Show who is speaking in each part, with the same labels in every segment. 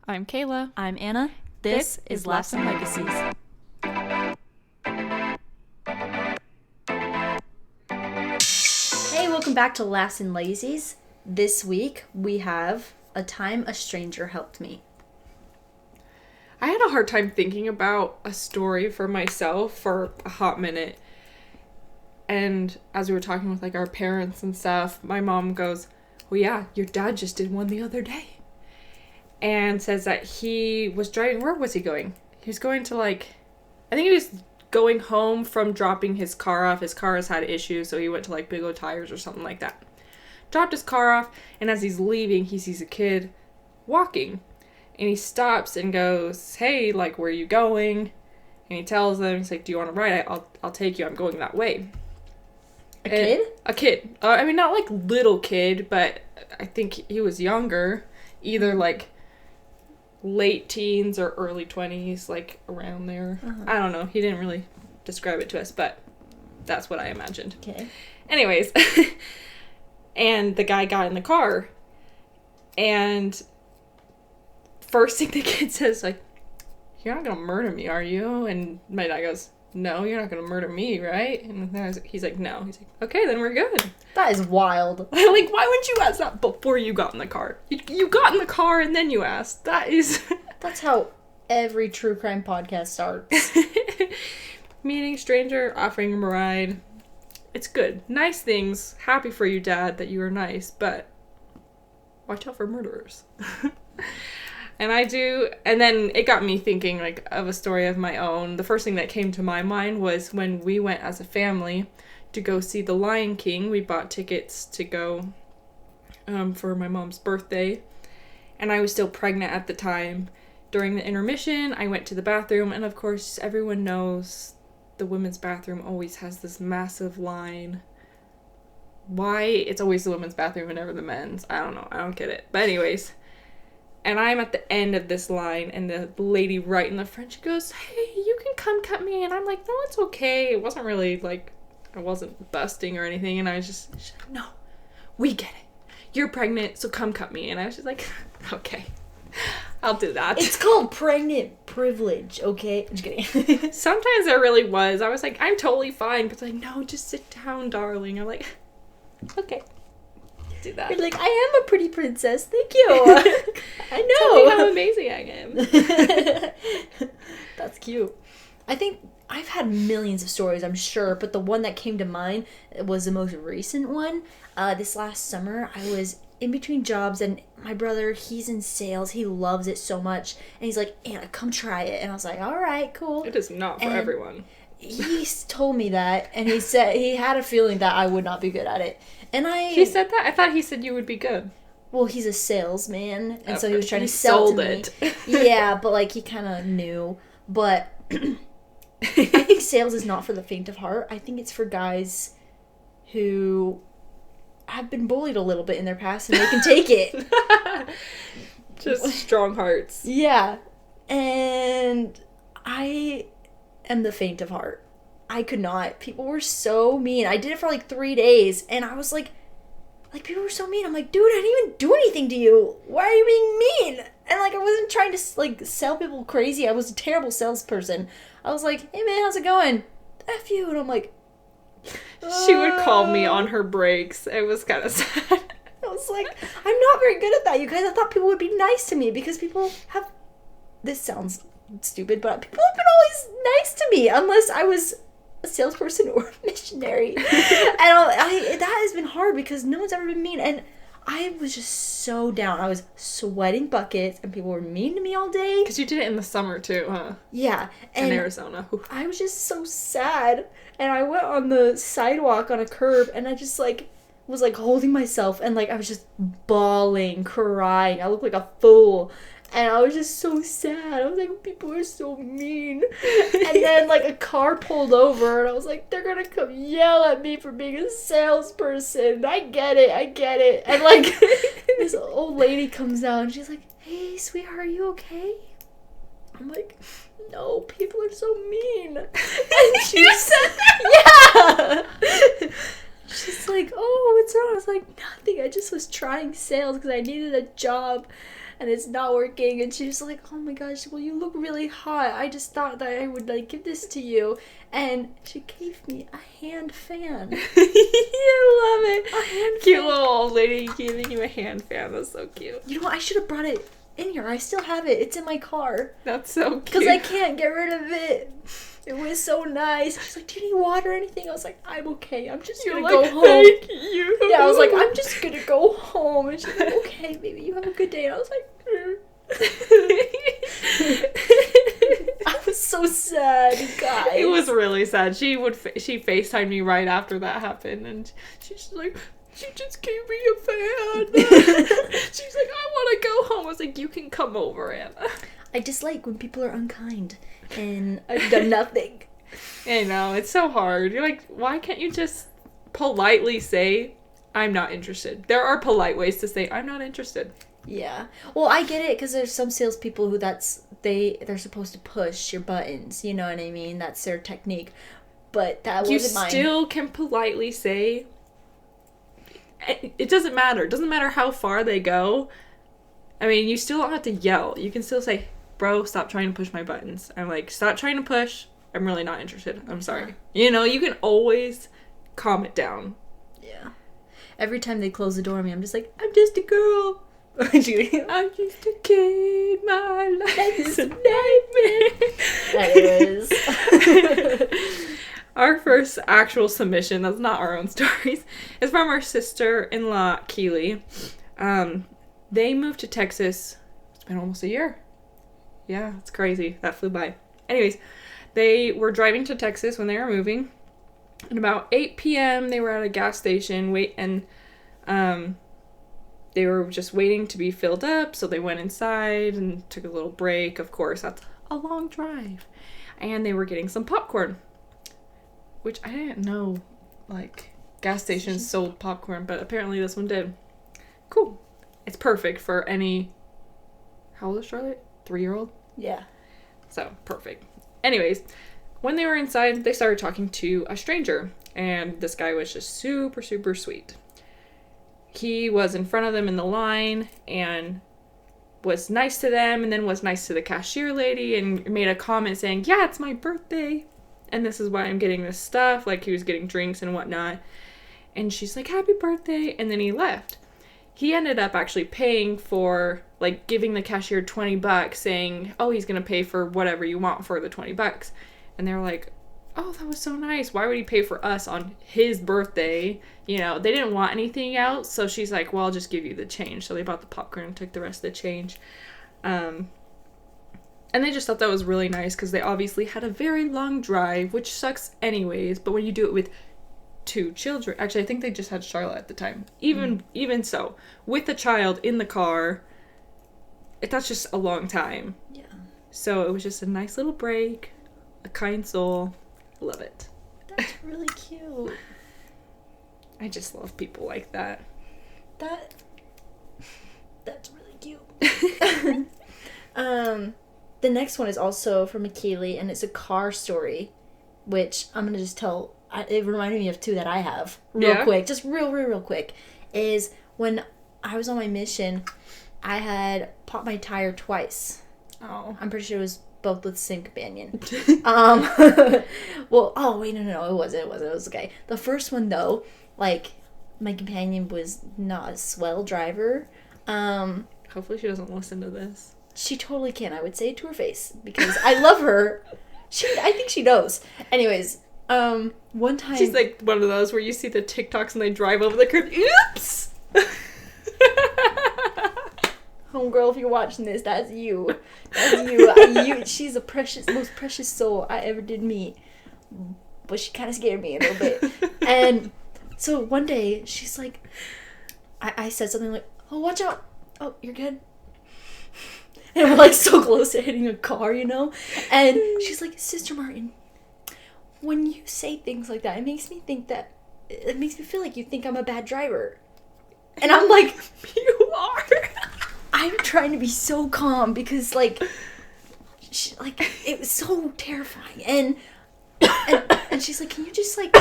Speaker 1: I'm Kayla.
Speaker 2: I'm Anna. This is Laughs and Legacies. Hey, welcome back to Laughs and Legacies. This week we have A Time a Stranger Helped Me.
Speaker 1: I had a hard time thinking about a story for myself for a hot minute. And as we were talking with our parents and stuff, my mom goes, "Well, yeah, your dad just did one the other day." And says that he was driving, where was he going? He was going to I think he was going home from dropping his car off. His car has had issues, so he went to Big O Tires or something like that. Dropped his car off, and as he's leaving, he sees a kid walking. And he stops and goes, "Hey, where are you going?" And he tells them, he's like, "Do you want to ride? I'll take you. I'm going that way."
Speaker 2: A kid?
Speaker 1: A kid. I mean, not little kid, but I think he was younger. Either late teens or early 20s, around there. Uh-huh. I don't know. He didn't really describe it to us, but that's what I imagined.
Speaker 2: Okay.
Speaker 1: Anyways, and the guy got in the car, and first thing the kid says, "You're not gonna murder me, are you?" And my dad goes, "No, you're not gonna murder me, right?" And he's like, "No." He's like, "Okay, then we're good."
Speaker 2: That is wild.
Speaker 1: Why wouldn't you ask that before you got in the car? You got in the car and then you asked. That is...
Speaker 2: That's how every true crime podcast starts.
Speaker 1: Meeting stranger, offering him a ride. It's good. Nice things. Happy for you, Dad, that you are nice, but watch out for murderers. And I do, and then it got me thinking, of a story of my own. The first thing that came to my mind was when we went as a family to go see The Lion King. We bought tickets to go for my mom's birthday, and I was still pregnant at the time. During the intermission, I went to the bathroom, and of course, everyone knows the women's bathroom always has this massive line. Why it's always the women's bathroom and never the men's, I don't know. I don't get it. But anyways... And I'm at the end of this line, and the lady right in the front, she goes, "Hey, you can come cut me." And I'm like, "No, it's okay." It wasn't really, I wasn't busting or anything. And I was she's like, "No, we get it. You're pregnant, so come cut me." And I was just like, "Okay, I'll do that."
Speaker 2: It's called pregnant privilege, okay? I'm just kidding.
Speaker 1: Sometimes there really was. I was like, "I'm totally fine." But "No, just sit down, darling." I'm like, "Okay. Do that."
Speaker 2: You're like, "I am a pretty princess, thank you." I know.
Speaker 1: Tell me how amazing I am.
Speaker 2: That's cute. I think I've had millions of stories, I'm sure, but the one that came to mind was the most recent one. This last summer, I was in between jobs, and my brother, he's in sales. He loves it so much, and he's like, "Anna, come try it." And I was like, "All right, cool."
Speaker 1: It is not for everyone.
Speaker 2: He told me that, and he said he had a feeling that I would not be good at it. And
Speaker 1: He said that? I thought he said you would be good.
Speaker 2: Well, he's a salesman, and so he was trying to
Speaker 1: sell
Speaker 2: to me. Yeah, but he kind of knew. But I think sales is not for the faint of heart. I think it's for guys who have been bullied a little bit in their past, and they can take it.
Speaker 1: Just strong hearts.
Speaker 2: Yeah, and I am the faint of heart. I could not. People were so mean. I did it for 3 days, and I was like, people were so mean. I'm like, "Dude, I didn't even do anything to you. Why are you being mean?" And I wasn't trying to sell people crazy. I was a terrible salesperson. I was like, "Hey man, how's it going?" "F you." And I'm like,
Speaker 1: She would call me on her breaks. It was kind of sad.
Speaker 2: I was like, I'm not very good at that, you guys. I thought people would be nice to me because people have... This sounds stupid, but people have been always nice to me unless I was a salesperson or a missionary. And that has been hard because no one's ever been mean, and I was just so down. I was sweating buckets, and people were mean to me all day.
Speaker 1: Because you did it in the summer too, huh?
Speaker 2: Yeah.
Speaker 1: In Arizona.
Speaker 2: I was just so sad, and I went on the sidewalk on a curb, and I just was holding myself, and I was just bawling, crying. I looked like a fool. And I was just so sad. I was like, people are so mean. And then, a car pulled over, and I was like, they're gonna come yell at me for being a salesperson. I get it. And, this old lady comes out, and she's like, "Hey, sweetheart, are you okay?" I'm like, "No, people are so mean." And she said that? Yeah! She's like, "Oh, what's wrong?" I was like, "Nothing. I just was trying sales because I needed a job." and it's not working. And she was like, oh my gosh, well, you look really hot. I just thought that I would like give this to you. And she gave me a hand fan.
Speaker 1: I love it.
Speaker 2: A hand
Speaker 1: Cute
Speaker 2: fan.
Speaker 1: little old lady giving you a hand fan. That's so cute.
Speaker 2: You know what? I should have brought it in here. I still have it. It's in my car.
Speaker 1: That's so cute.
Speaker 2: Because I can't get rid of it. It was so nice. She's like, do you need water or anything? I was like, I'm okay. I'm just
Speaker 1: You're
Speaker 2: gonna
Speaker 1: like,
Speaker 2: go home.
Speaker 1: thank you.
Speaker 2: Yeah, I was like, I'm just gonna go home. And she's like, okay, baby, you have a good day. And I was like, I was so sad, guys.
Speaker 1: It was really sad. She FaceTimed me right after that happened, and she's like, she just gave me a fan. She's like, I want to go home. I was like, you can come over, Anna.
Speaker 2: I dislike when people are unkind, and I've done nothing.
Speaker 1: I know, it's so hard. You're like, why can't you just politely say, I'm not interested? There are polite ways to say, I'm not interested.
Speaker 2: Yeah. Well, I get it, because there's some salespeople who they're supposed to push your buttons. You know what I mean? That's their technique. But that wasn't mine.
Speaker 1: You still can politely say, it doesn't matter. It doesn't matter how far they go. I mean, you still don't have to yell. You can still say, bro, stop trying to push my buttons. I'm like, stop trying to push. I'm really not interested. I'm sorry. You know, you can always calm it down.
Speaker 2: Yeah. Every time they close the door on me, I'm just like, I'm just a girl.
Speaker 1: I'm just a kid. My life is a nightmare.
Speaker 2: Anyways.
Speaker 1: Our first actual submission, that's not our own stories, is from our sister-in-law, Keely. They moved to Texas. It's been almost a year. Yeah, it's crazy. That flew by. Anyways, they were driving to Texas when they were moving. At about 8 p.m., they were at a gas station, they were just waiting to be filled up, so they went inside and took a little break. Of course, that's a long drive. And they were getting some popcorn, which I didn't know, like, gas stations sold popcorn, but apparently this one did. Cool. It's perfect for any... How old is Charlotte? 3-year-old?
Speaker 2: Yeah.
Speaker 1: So, perfect. Anyways, when they were inside, they started talking to a stranger, and this guy was just super, super sweet. He was in front of them in the line, and was nice to them, and then was nice to the cashier lady, and made a comment saying, yeah, it's my birthday, and this is why I'm getting this stuff, like he was getting drinks and whatnot. And she's like, happy birthday, and then he left. He ended up actually paying for, like, giving the cashier $20, saying, oh, he's gonna pay for whatever you want for the $20. And they were like, oh, that was so nice. Why would he pay for us on his birthday? You know, they didn't want anything else, so she's like, well, I'll just give you the change. So they bought the popcorn and took the rest of the change. And they just thought that was really nice, because they obviously had a very long drive, which sucks anyways, but when you do it with 2 children, actually I think they just had Charlotte at the time, even so, with a child in the car, that's just a long time.
Speaker 2: Yeah.
Speaker 1: So it was just a nice little break, a kind soul. Love it.
Speaker 2: That's really cute.
Speaker 1: I just love people like that.
Speaker 2: That's really cute. The next one is also from Keely, and it's a car story, which I'm gonna just tell. It reminded me of 2 that I have real quick, just real quick. Is when I was on my mission, I had popped my tire twice.
Speaker 1: Oh,
Speaker 2: I'm pretty sure it was both with the same companion. Well, oh wait, no, it wasn't. It was okay. The first one though, like, my companion was not a swell driver.
Speaker 1: hopefully she doesn't listen to this.
Speaker 2: She totally can. I would say it to her face because I love her. I think she knows. Anyways, one time
Speaker 1: She's like one of those where you see the TikToks and they drive over the curb. Oops.
Speaker 2: homegirl, if you're watching this, that's you. That's you. She's the most precious soul I ever did meet. But she kind of scared me a little bit. And so one day, she's like, I said something like, oh, watch out. Oh, you're good. And we're like so close to hitting a car, you know? And she's like, Sister Martin, when you say things like that, it makes me feel like you think I'm a bad driver. And I'm like,
Speaker 1: You are.
Speaker 2: I'm trying to be so calm because, like, it was so terrifying. And she's like, can you just, like,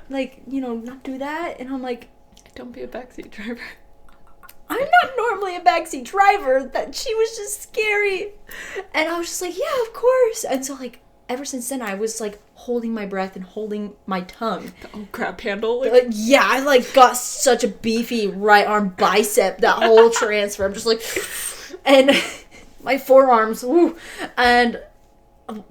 Speaker 2: not do that? And I'm like,
Speaker 1: Don't be a backseat driver.
Speaker 2: I'm not normally a backseat driver. That she was just scary. And I was just like, yeah, of course. And so, like, ever since then, I was, like, holding my breath and holding my tongue.
Speaker 1: Oh, crap handle.
Speaker 2: Yeah, I, like, got such a beefy right arm bicep that whole transfer. I'm just like, and my forearms, woo. And,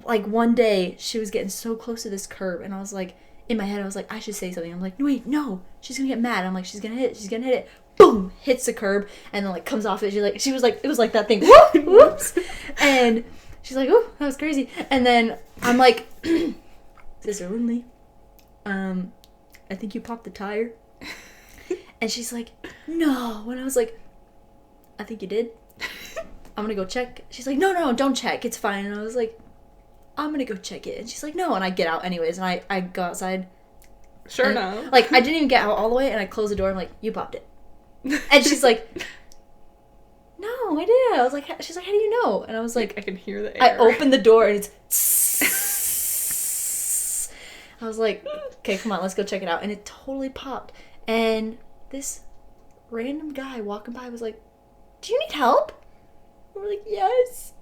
Speaker 2: like, one day, she was getting so close to this curb, and I was like, in my head, I was like, I should say something. I'm like, no, wait, no. She's gonna get mad. I'm like, she's gonna hit it. She's gonna hit it. Boom! Hits the curb, and then, like, comes off it. She was like, it was like that thing. Whoops! And she's like, oh, that was crazy. And then I'm like, Sister Lindley, I think you popped the tire. And she's like, no. And I was like, I think you did. I'm gonna go check. She's like, no, don't check. It's fine. And I was like, I'm gonna go check it. And she's like, no. And I get out anyways, and I go outside.
Speaker 1: Sure enough.
Speaker 2: Like, I didn't even get out all the way, and I closed the door. I'm like, you popped it. And she's like, no, I didn't. I was like, she's like, how do you know? And I was like,
Speaker 1: I can hear the
Speaker 2: I
Speaker 1: air.
Speaker 2: opened the door, and it's I was like, okay, come on, let's go check it out. And it totally popped. And this random guy walking by was like, do you need help? And we're like, yes.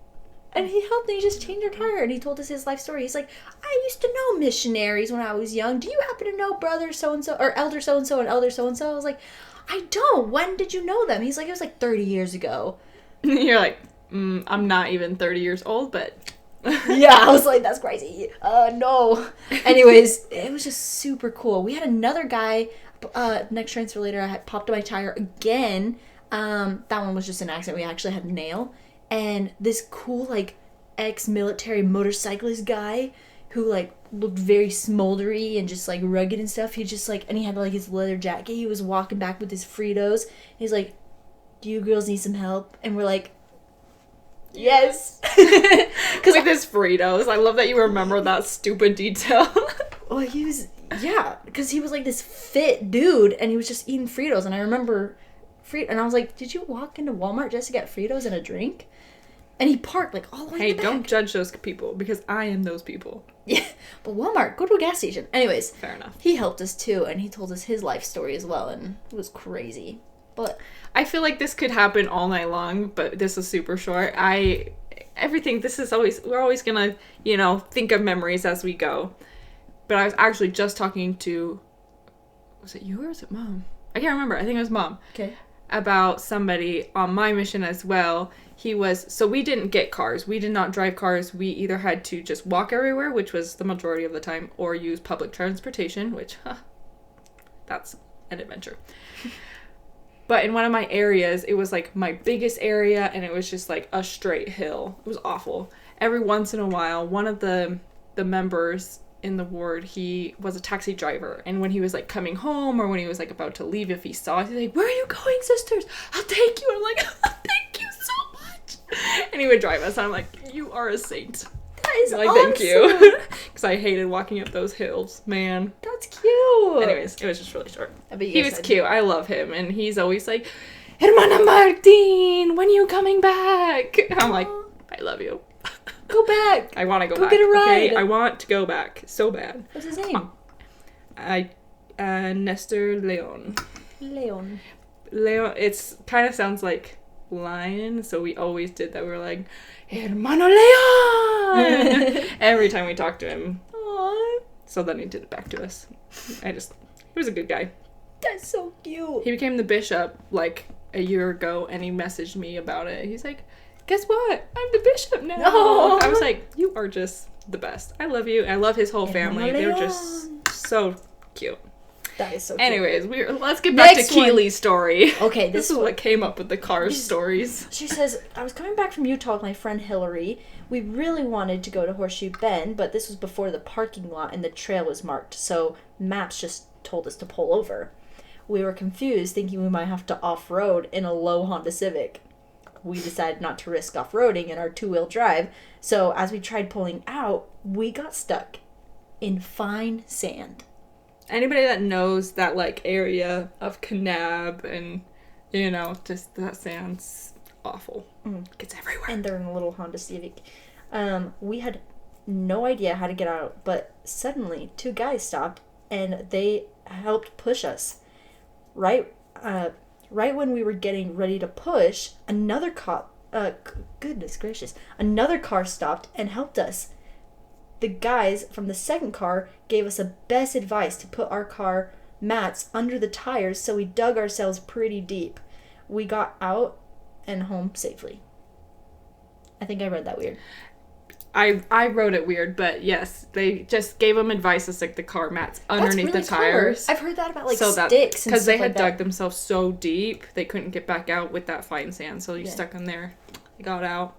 Speaker 2: And he helped, and he just changed our tire, and he told us his life story. He's like, I used to know missionaries when I was young. Do you happen to know brother so-and-so, or elder so-and-so and elder so-and-so? I was like, I don't. When did you know them? He's like, it was like 30 years ago.
Speaker 1: You're like, I'm not even 30 years old, but...
Speaker 2: Yeah, I was like, that's crazy. No. Anyways, it was just super cool. We had another guy, next transfer later, I had popped my tire again. That one was just an accident. We actually had a nail. And this cool, like, ex-military motorcyclist guy who, like, looked very smoldery and just, like, rugged and stuff. He just, like, and he had, like, his leather jacket. He was walking back with his Fritos. He's like, do you girls need some help? And we're like, yes.
Speaker 1: With his Fritos. I love that you remember that stupid detail.
Speaker 2: Well, he was, yeah, because he was, like, this fit dude, and he was just eating Fritos. And I remember, and I was like, did you walk into Walmart just to get Fritos and a drink? And he parked, like, all the way in the back.
Speaker 1: Don't judge those people, because I am those people.
Speaker 2: Yeah, but Walmart, go to a gas station. Anyways.
Speaker 1: Fair enough.
Speaker 2: He helped us, too, and he told us his life story as well, and it was crazy. But
Speaker 1: I feel like this could happen all night long, but this is super short. We're always gonna, think of memories as we go. But I was actually just talking to, was it you or was it Mom? I can't remember. I think it was Mom.
Speaker 2: Okay.
Speaker 1: About somebody on my mission as well. So we didn't get cars. We did not drive cars. We either had to just walk everywhere, which was the majority of the time, or use public transportation, which, that's an adventure. But in one of my areas, it was like my biggest area, and it was just like a straight hill. It was awful. Every once in a while, one of the members in the ward, he was a taxi driver, and when he was like coming home or when he was like about to leave, if he saw us, he's like, where are you going, sisters? I'll take you. And I'm like, thank you so much. And he would drive us, and I'm like, you are a saint.
Speaker 2: That is
Speaker 1: like,
Speaker 2: awesome.
Speaker 1: thank you. Because I hated walking up those hills, man.
Speaker 2: That's cute.
Speaker 1: Anyways, it was just really short.
Speaker 2: He
Speaker 1: was cute. I love him, and he's always like, Hermana Martin, when are you coming back? I'm like, I love you.
Speaker 2: Go back.
Speaker 1: I want to go back.
Speaker 2: Go get a ride.
Speaker 1: Okay? I want to go back so bad.
Speaker 2: What's his name?
Speaker 1: Nestor Leon.
Speaker 2: Leon.
Speaker 1: It's kind of sounds like lion, so we always did that. We were like, Hermano Leon! Every time we talked to him.
Speaker 2: Aww.
Speaker 1: So then he did it back to us. He was a good guy.
Speaker 2: That's so cute.
Speaker 1: He became the bishop like a year ago, and he messaged me about it. He's like, guess what? I'm the bishop now.
Speaker 2: No.
Speaker 1: I was like, you are just the best. I love you. I love his whole family. They were just so cute.
Speaker 2: That is so cute.
Speaker 1: Anyways, let's get back
Speaker 2: Next
Speaker 1: to Keely's story.
Speaker 2: Okay,
Speaker 1: This is what came up with the cars stories.
Speaker 2: She says, I was coming back from Utah with my friend Hillary. We really wanted to go to Horseshoe Bend, but this was before the parking lot and the trail was marked, so maps just told us to pull over. We were confused, thinking we might have to off-road in a low Honda Civic. We decided not to risk off-roading in our two-wheel drive, so as we tried pulling out, we got stuck in fine sand.
Speaker 1: Anybody that knows that like area of Kanab and just that sounds awful. It gets everywhere.
Speaker 2: And they're in a little Honda Civic. We had no idea how to get out, but suddenly 2 guys stopped and they helped push us right right when we were getting ready to push, another cop, goodness gracious, another car stopped and helped us. The guys from the second car gave us the best advice to put our car mats under the tires, so we dug ourselves pretty deep. We got out and home safely. I think I read that weird.
Speaker 1: I wrote it weird, but yes, they just gave them advice to stick the car mats underneath
Speaker 2: That's really
Speaker 1: the tires.
Speaker 2: I've heard that about like
Speaker 1: so
Speaker 2: sticks and
Speaker 1: because they
Speaker 2: stuff
Speaker 1: had
Speaker 2: like
Speaker 1: dug
Speaker 2: that.
Speaker 1: themselves so deep, they couldn't get back out with that fine sand. So you
Speaker 2: Yeah.
Speaker 1: stuck them there. They got out,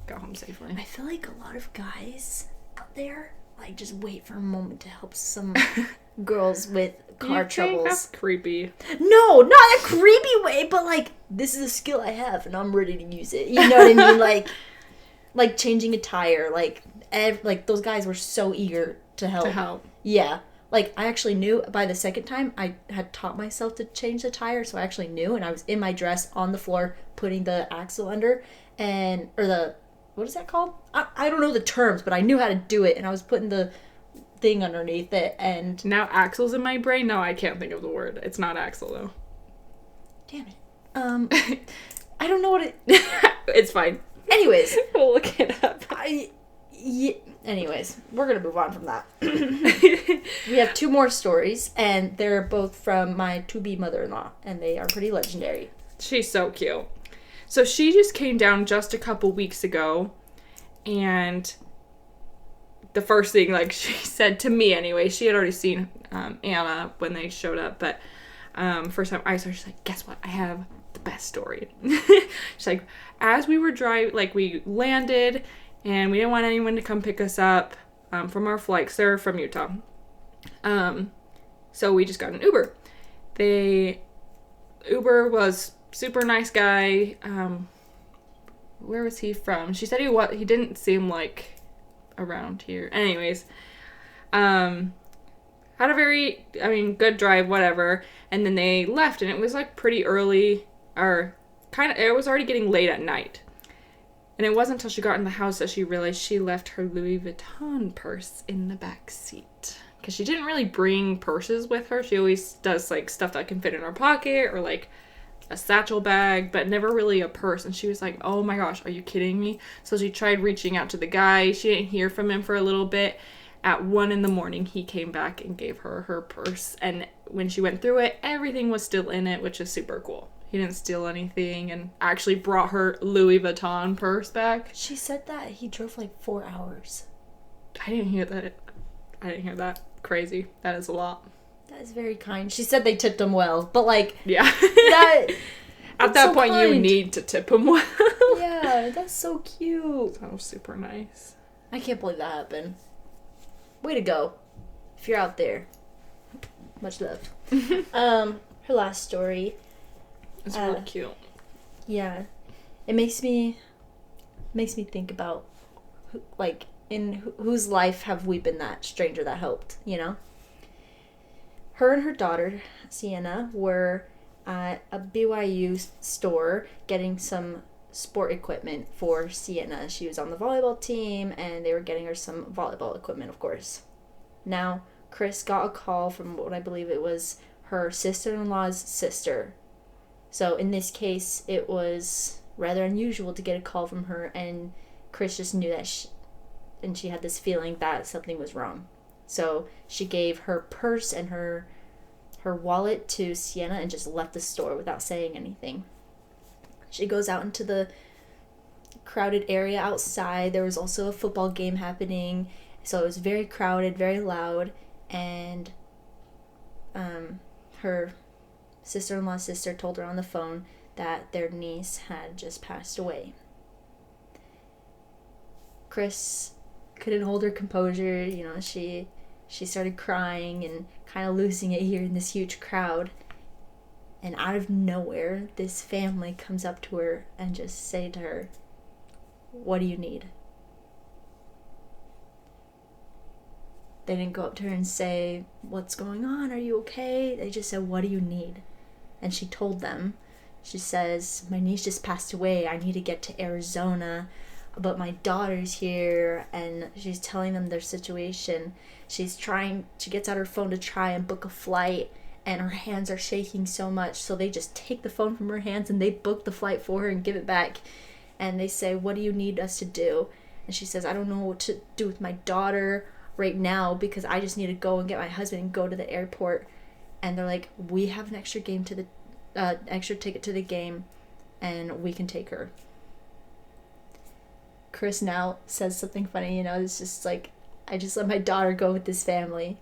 Speaker 1: got home safely.
Speaker 2: I feel like a lot of guys out there like just wait for a moment to help some girls with car troubles.
Speaker 1: That's creepy.
Speaker 2: No, not a creepy way, but like this is a skill I have and I'm ready to use it. You know what I mean? Like changing a tire. Like those guys were so eager to help. Yeah. Like I actually knew by the second time I had taught myself to change the tire, so I actually knew, and I was in my dress on the floor putting the axle under what is that called? I don't know the terms, but I knew how to do it, and I was putting the thing underneath it, and
Speaker 1: Now axle's in my brain. No, I can't think of the word. It's not axle though.
Speaker 2: damn it. I don't know what it.
Speaker 1: It's fine.
Speaker 2: Anyways,
Speaker 1: We'll look it up.
Speaker 2: Anyways, we're gonna move on from that. We have 2 more stories, and they're both from my to-be mother-in-law, and they are pretty legendary.
Speaker 1: She's so cute. So she just came down just a couple weeks ago, and the first thing, like, she said to me anyway, she had already seen Anna when they showed up, but first time I saw her, she's like, guess what? I have the best story. She's like, as we were driving, like, we landed, and we didn't want anyone to come pick us up from our flight, 'cause they're from Utah. So we just got an Uber. Uber was super nice guy. Where was he from? She said he didn't seem like around here. Anyways, had a very, good drive, whatever. And then they left, and it was like pretty early, or it was already getting late at night. And it wasn't until she got in the house that she realized she left her Louis Vuitton purse in the back seat. Because she didn't really bring purses with her. She always does, like, stuff that can fit in her pocket or, like, a satchel bag, but never really a purse. And she was like, oh my gosh, are you kidding me? So she tried reaching out to the guy. She didn't hear from him for a little bit. At 1 a.m, he came back and gave her her purse. And when she went through it, everything was still in it, which is super cool. He didn't steal anything and actually brought her Louis Vuitton purse back.
Speaker 2: She said that he drove like 4 hours.
Speaker 1: I didn't hear that. Crazy. That is a lot.
Speaker 2: That is very kind. She said they tipped him well, but like,
Speaker 1: Yeah.
Speaker 2: At
Speaker 1: that point, you need to tip him well.
Speaker 2: Yeah, that's so cute.
Speaker 1: That was super nice.
Speaker 2: I can't believe that happened. Way to go. If you're out there. Much love. Her last story.
Speaker 1: It's really cute.
Speaker 2: Yeah. It makes me think about, like, in whose life have we been that stranger that helped, you know? Her and her daughter, Sienna, were at a BYU store getting some sport equipment for Sienna. She was on the volleyball team, and they were getting her some volleyball equipment, of course. Now, Chris got a call from what I believe it was her sister-in-law's sister. So in this case, it was rather unusual to get a call from her, and Chris just knew that she had this feeling that something was wrong. So she gave her purse and her wallet to Sienna and just left the store without saying anything. She goes out into the crowded area outside. There was also a football game happening, so it was very crowded, very loud, and her sister-in-law's sister told her on the phone that their niece had just passed away. Chris couldn't hold her composure. You know, she started crying and kind of losing it here in this huge crowd. And out of nowhere, this family comes up to her and just say to her, "What do you need?" They didn't go up to her and say, "What's going on? Are you okay?" They just said, "What do you need?" And she told them. She says, "My niece just passed away. I need to get to Arizona, but my daughter's here." And she's telling them their situation. She gets out her phone to try and book a flight, and her hands are shaking so much, so they just take the phone from her hands and they book the flight for her and give it back. And they say, what do you need us to do? And she says, I don't know what to do with my daughter right now because I just need to go and get my husband and go to the airport. And they're like, we have an extra extra ticket to the game, and we can take her. Chris now says something funny, it's just like, I just let my daughter go with this family.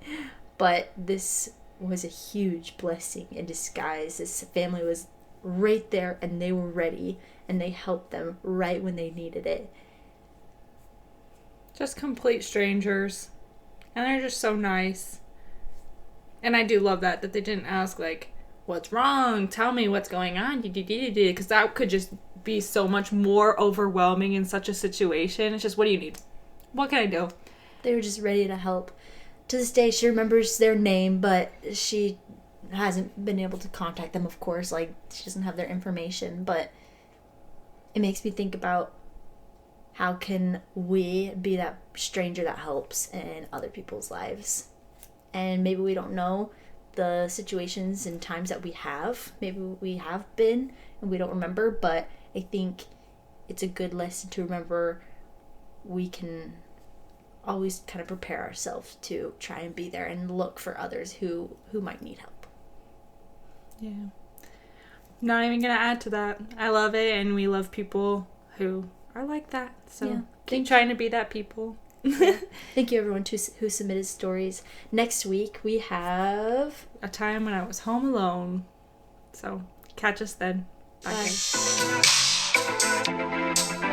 Speaker 2: But this was a huge blessing in disguise. This family was right there, and they were ready, and they helped them right when they needed it.
Speaker 1: Just complete strangers. And they're just so nice. And I do love that they didn't ask, like, what's wrong? Tell me what's going on. Because that could just be so much more overwhelming in such a situation. It's just, what do you need? What can I do?
Speaker 2: They were just ready to help. To this day, she remembers their name, but she hasn't been able to contact them, of course. Like, she doesn't have their information. But it makes me think about how can we be that stranger that helps in other people's lives. And maybe we don't know the situations and times that we have. Maybe we have been and we don't remember, but I think it's a good lesson to remember. We can always kind of prepare ourselves to try and be there and look for others who might need help.
Speaker 1: Yeah. Not even gonna add to that. I love it, and we love people who are like that. So keep trying to be that people.
Speaker 2: Yeah. Thank you everyone who submitted stories. Next week we have
Speaker 1: a time when I was home alone. So catch us then. Bye.
Speaker 2: Bye.